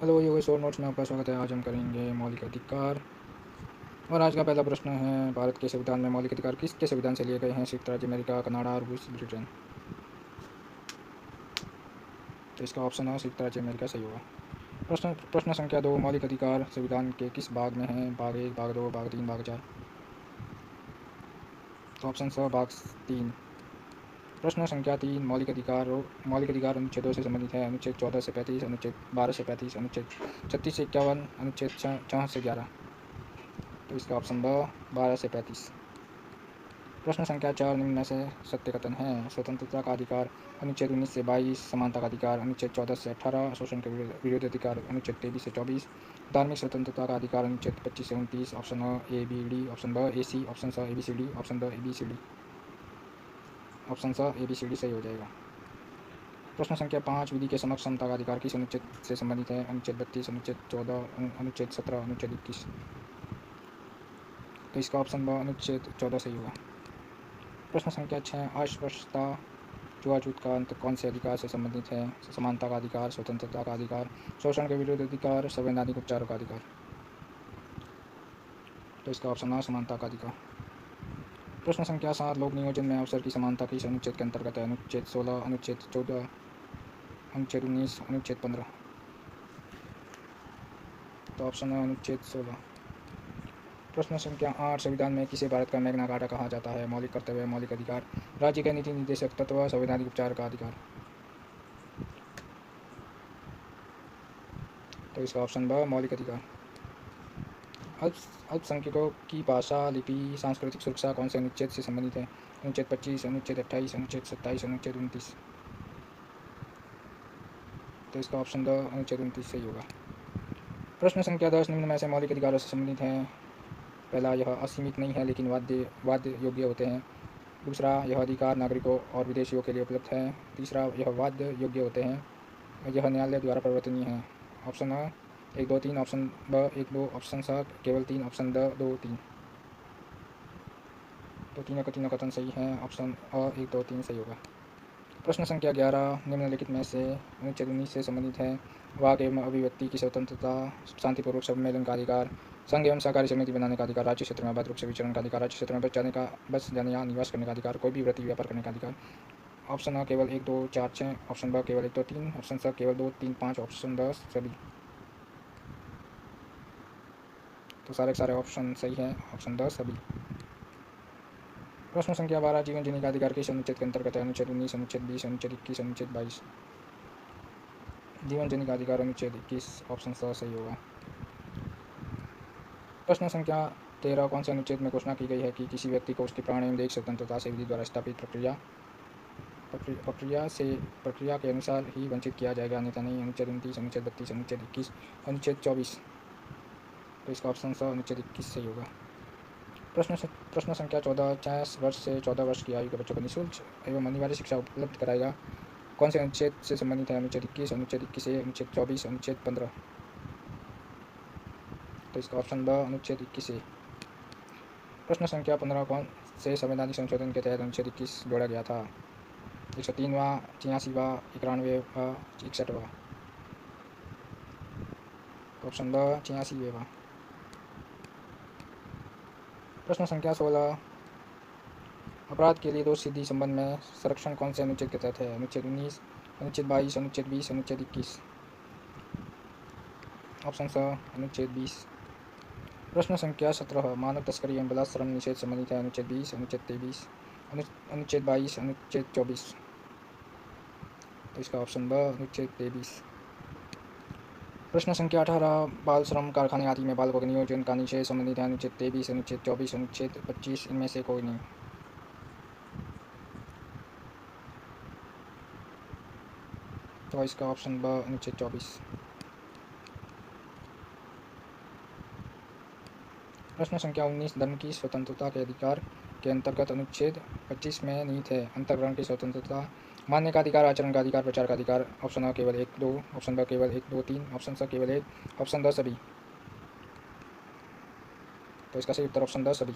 Hello Yogesh और notes में आपका स्वागत है। आज हम करेंगे मौलिक अधिकार। और आज का पहला प्रश्न है, भारत के संविधान में मौलिक अधिकार किसके संविधान से लिए गए हैं? संयुक्त राज्य अमेरिका, कनाडा, रूस, ब्रिटेन। तो इसका ऑप्शन है संयुक्त राज्य अमेरिका सही होगा। प्रश्न संख्या 2, मौलिक अधिकार संविधान के किस भाग में हैं? भाग 1, भाग 2, भाग 3, भाग 4। तो ऑप्शन है भाग 3। प्रश्न संख्या 3, मौलिक अधिकार अनुच्छेदों से संबंधित है। अनुच्छेद 14 से 35, अनुच्छेद 12 से 35, अनुच्छेद 36 से 51, अनुच्छेद 64 से 11। तो इसका ऑप्शन ब 12 से 35। प्रश्न संख्या 4, निम्न में से सत्य कथन है? स्वतंत्रता का अधिकार अनुच्छेद 19 से 22, समानता का अधिकार अनुच्छेद 14 से 18, शोषण के विरुद्ध अधिकार अनुच्छेद 23 से 24, धार्मिक स्वतंत्रता का अधिकार अनुच्छेद 25 से 29। Option A B D, option B A C, option C A B C D, option D A B C D. Option C A B C D सही हो जाएगा। प्रश्न संख्या 5, विधि के समक्ष समता का अधिकार किस अनुच्छेद से संबंधित है? अनुच्छेद 32, अनुच्छेद 14, अनुच्छेद 17, अनुच्छेद 21। तो इसका ऑप्शन ब अनुच्छेद 14 सही होगा। प्रश्न संख्या 6, अस्पृश्यता छुआछूत का अंत कौन से अधिकार से संबंधित है? समानता का अधिकार, स्वतंत्रता का अधिकार, शोषण के विरुद्ध अधिकार, संवैधानिक उपचारों का अधिकार। तो इसका ऑप्शन है समानता का अधिकार। प्रश्न संख्या 7, लोक नियोजन में अवसर की समानता किस अनुच्छेद के अंतर्गत है? अनुच्छेद 16, अनुच्छेद 14, अनुच्छेद 19, अनुच्छेद 15। तो ऑप्शन है अनुच्छेद 16। प्रश्न संख्या 8, संविधान में किसे भारत का मैग्ना कार्टा कहा जाता है? मौलिक कर्तव्य, मौलिक अधिकार, राज्य के नीति निर्देशक तत्व, संवैधानिक उपचार का अधिकार। तो इसका ऑप्शन ब मौलिक अधिकार। अल्पसंख्यकों की भाषा, लिपि, सांस्कृतिक सुरक्षा कौन से अनुच्छेद से संबंधित है? अनुच्छेद 25, अनुच्छेद 28, अनुच्छेद 27, अनुच्छेद 29। तो इसका ऑप्शन द अनुच्छेद 29 सही होगा। प्रश्न संख्या 10, निम्न में से मौलिक अधिकारों से संबंधित हैं? पहला, यह असीमित नहीं है लेकिन वाद्य योग्य होते हैं। दूसरा, यह अधिकार नागरिकों और विदेशियों के लिए उपलब्ध है। तीसरा, यह वाद्य योग्य होते हैं। यह न्यायालय द्वारा परिवर्तनीय है। ऑप्शन अ 1, 2, 3, ऑप्शन ब 1, 2, ऑप्शन स केवल 3, ऑप्शन द 2, 3। तो तीनों कथन सही हैं। ऑप्शन अ 1, 2, 3 सही होगा। प्रश्न संख्या 11, निम्नलिखित में से अनुच्छेद 19 से संबंधित है? वाक एवं अभिव्यक्ति की स्वतंत्रता, शांतिपूर्वक सम्मेलन का अधिकार, संघ एवं सहकारी समिति बनाने का अधिकार, राज्य क्षेत्र में अवैध रूप से विचरण का अधिकार, राज्य क्षेत्र में बस जाने या निवास करने का अधिकार, कोई भी वृत्ति व्यापार करने का अधिकार। ऑप्शन अ केवल 1, 2, 4, 6, ऑप्शन ब केवल 1, 2, 3, ऑप्शन स केवल 2, 3, 5, ऑप्शन द सभी। तो सारे ऑप्शन सही हैं। ऑप्शन द सभी। प्रश्न संख्या 12, जीवन जीने का अधिकार किस अनुच्छेद के अंतर्गत है? अनुच्छेद 19, अनुच्छेद 20, अनुच्छेद 21, अनुच्छेद 22। जीवन जीने का अधिकार अनुच्छेद 21, ऑप्शन स सही होगा। प्रश्न संख्या 13, कौन से अनुच्छेद में घोषणा की गई है कि किसी व्यक्ति को उसकी प्राण एवं देह स्वतंत्रता से विधि द्वारा स्थापित प्रक्रिया के अनुसार ही वंचित किया जाएगा, अन्यथा नहीं? अनुच्छेद 29, अनुच्छेद 32, अनुच्छेद 21, अनुच्छेद 24। तो इसका ऑप्शन स अनुच्छेद 21 सही होगा। प्रश्न संख्या 14, 6 वर्ष से 14 वर्ष की आयु के बच्चों को निःशुल्क एवं अनिवार्य शिक्षा उपलब्ध कराएगा, कौन से अनुच्छेद से संबंधित है? अनुच्छेद 21, अनुच्छेद 21A, अनुच्छेद 24, अनुच्छेद 15। तो इसका ऑप्शन ब अनुच्छेद 21A। प्रश्न संख्या 15, कौन से संवैधानिक संशोधन के तहत अनुच्छेद 21 जोड़ा गया था? 103वां, 86वां, 91वां, 61वां। ऑप्शन ब 86वां। प्रश्न संख्या 16, अपराध के लिए दोष सिद्धि संबंध में संरक्षण कौन से अनुच्छेद के तहत है? अनुच्छेद 19, अनुच्छेद 22, अनुच्छेद 20, अनुच्छेद 21। ऑप्शन स अनुच्छेद 20। प्रश्न संख्या 17, मानव तस्करी एवं बलात्कार निषेध संबंधित है? अनुच्छेद 20, अनुच्छेद 23, अनुच्छेद 22, अनुच्छेद 24। तो इसका ऑप्शन ब अनुच्छेद 23। प्रश्न संख्या 18, बाल श्रम कारखाने आदि में बालकों के नियोजन का निषेध संबंधित है? अनुच्छेद 23, अनुच्छेद 24, अनुच्छेद 25, इनमें से कोई नहीं? तो इसका ऑप्शन ब अनुच्छेद 24। प्रश्न संख्या 19, धर्म की स्वतंत्रता के अधिकार के अंतर्गत अनुच्छेद 25 में निहित है? अंतर्ग्रहण की स्वतंत्रता, मानने का अधिकार, आचरण का अधिकार, प्रचार का अधिकार। ऑप्शन अ केवल 1, 2, ऑप्शन ब केवल 1, 2, 3, ऑप्शन स केवल 1, ऑप्शन द सभी। तो इसका सही उत्तर ऑप्शन द सभी।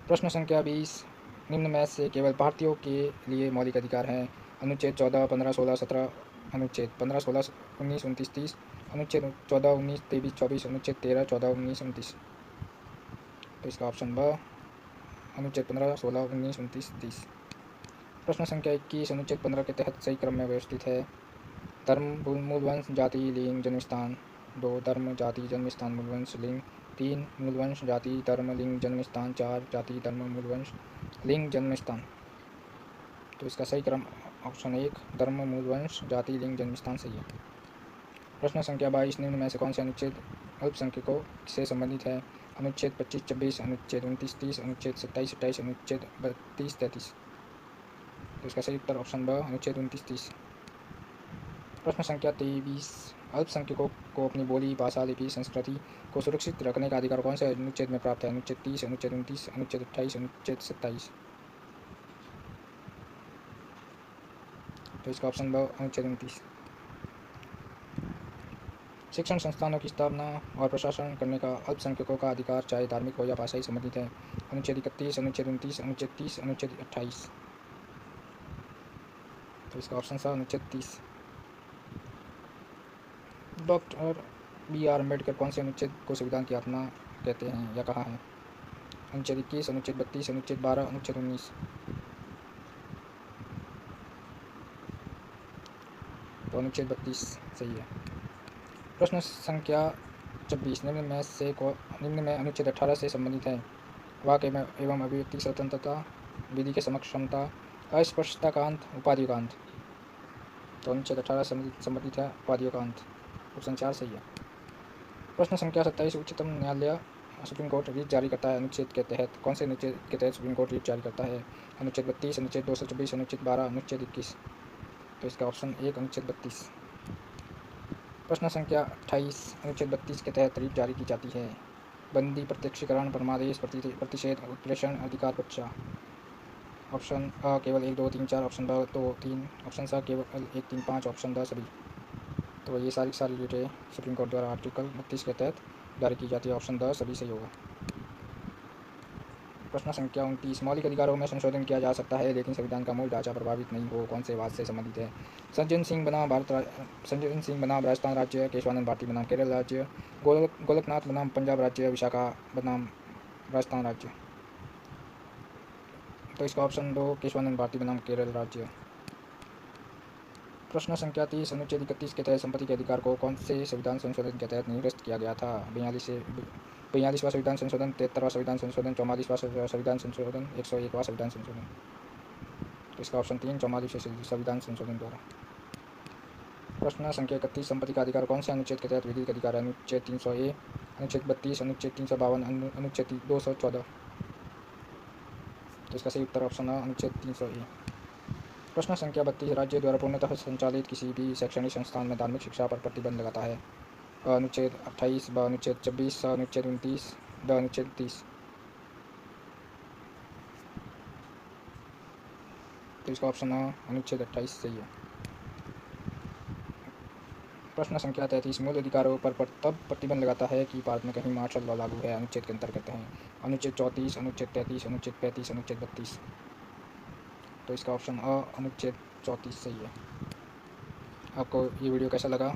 प्रश्न संख्या 20, निम्न में से केवल भारतीयों के लिए मौलिक अधिकार हैं? अनुच्छेद 14, 15, 16, 17, अनुच्छेद 15, 16, 19, 29, 30, अनुच्छेद 14, 19, 23, 24, अनुच्छेद 13, 14, 19, 29। तो इसका ऑप्शन ब अनुच्छेद 15, 16, 19, 29, 30। प्रश्न संख्या 21 अनुच्छेद 15 के तहत सही क्रम में व्यवस्थित है। धर्म, मूलवंश, जाति, लिंग, जन्मस्थान। 2 धर्म, जाति, जन्मस्थान, मूलवंश, लिंग। 3 मूलवंश, जाति, धर्म, लिंग, जन्मस्थान। 4 जाति, धर्म, मूलवंश, लिंग, जन्मस्थान। तो इसका सही क्रम ऑप्शन 1 धर्म, मूलवंश, जाति, लिंग, जन्मस्थान सही है। प्रश्न संख्या 22 निम्न में से कौन से अनुच्छेद अल्पसंख्यकों से संबंधित है? अनुच्छेद 25, 26, अनुच्छेद 29, 30, अनुच्छेद 27, 28, अनुच्छेद 32, 33। तो इसका सही उत्तर ऑप्शन ब अनुच्छेद 29, 30। प्रश्न संख्या 23 अल्पसंख्यकों को अपनी बोली, भाषा, लिपि, संस्कृति को सुरक्षित रखने का अधिकार कौन से अनुच्छेद में प्राप्त है? अनुच्छेद 30, अनुच्छेद 29, अनुच्छेद 28, अनुच्छेद 27। तो इसका ऑप्शन ब अनुच्छेद 29। शिक्षण संस्थानों की स्थापना और प्रशासन करने का अल्पसंख्यकों का अधिकार चाहे धार्मिक हो या भाषाई संबंधित है। अनुच्छेद 31, अनुच्छेद 29, अनुच्छेद 30, अनुच्छेद 28। तो इसका ऑप्शन सा अनुच्छेद 30। Doctor B.R. अम्बेडकर कौन से अनुच्छेद को संविधान की आत्मा कहते हैं या कहा है? अनुच्छेद 21, अनुच्छेद 32, अनुच्छेद 12, अनुच्छेद 19। तो अनुच्छेद 32 सही है। प्रश्न संख्या 26 निम्न में अनुच्छेद 18 से संबंधित है। वाक्य में एवं अभिव्यक्ति स्वतंत्रता, विधि के समक्ष क्षमता, अस्पष्टता का अंत, उपाधियों का अंत। तो अनुच्छेद 18 से संबंधित है उपाधियों का अंत। ऑप्शन 4 सही है। प्रश्न संख्या 27 उच्चतम न्यायालय सुप्रीम कोर्ट रीट जारी करता है अनुच्छेद के तहत कौन से अनुच्छेद के तहत सुप्रीम कोर्ट रीट जारी करता है? अनुच्छेद 32, अनुच्छेद 224, अनुच्छेद 12, अनुच्छेद 21। तो इसका ऑप्शन 1 अनुच्छेद 32। प्रश्न संख्या 28 अनुच्छेद 32 के तहत रीट जारी की जाती है। बंदी, प्रत्यक्षीकरण, परमादेश, प्रतिषेध, उत्प्रेषण, अधिकार पक्षा। ऑप्शन अ केवल 1, 2, 3, 4, ऑप्शन ब 2, 3, ऑप्शन सा केवल 1, 3, 5, ऑप्शन द सभी। तो ये सारी रीटें सुप्रीम कोर्ट द्वारा आर्टिकल 32 के तहत जारी की जाती है। ऑप्शन द सभी सही होगा। प्रश्न संख्या 29 मौलिक अधिकारों में संशोधन किया जा सकता है लेकिन संविधान का मूल ढांचा प्रभावित नहीं हो कौन से वाद से संबंधित है? सज्जन सिंह बनाम राजस्थान राज्य, केशवानंद भारती बनाम केरल राज्य, गोलकनाथ बनाम पंजाब राज्य, विशाखा बनाम राजस्थान राज्य। तो इसका ऑप्शन 2 केशवानंद भारती बनाम केरल राज्य। प्रश्न संख्या 30 अनुच्छेद 31 के तहत संपत्ति के अधिकार को कौन से संविधान संशोधन के तहत निरस्त किया गया था? 42वां संविधान संशोधन, 73वां संविधान संशोधन, 44वां संविधान संशोधन, 101वां संविधान संशोधन। तो इसका ऑप्शन 3 44वें संविधान संशोधन द्वारा। प्रश्न संख्या 31 संपत्ति का अधिकार कौन से अनुच्छेद के तहत विधिक अधिकार है? अनुच्छेद 300A, अनुच्छेद 32, अनुच्छेद 352, अनुच्छेद 214। तो इसका सही उत्तर ऑप्शन है अनुच्छेद 300A। प्रश्न संख्या 32 राज्य द्वारा पूर्णतः संचालित किसी भी शैक्षणिक संस्थान में धार्मिक शिक्षा पर प्रतिबंध लगाता है। अनुच्छेद 28, ब अनुच्छेद 26, अनुच्छेद 29, द अनुच्छेद 30। तो इसका ऑप्शन अनुच्छेद 28 सही है। प्रश्न संख्या 33 मूल अधिकारों पर तब प्रतिबंध लगाता है कि भारत में कहीं मार्शल लॉ लागू है। अनुच्छेद के अंतर्गत हैं अनुच्छेद 34, अनुच्छेद 33, अनुच्छेद 35, अनुच्छेद 32। तो इसका ऑप्शन अ अनुच्छेद 34 सही है। आपको ये वीडियो कैसा लगा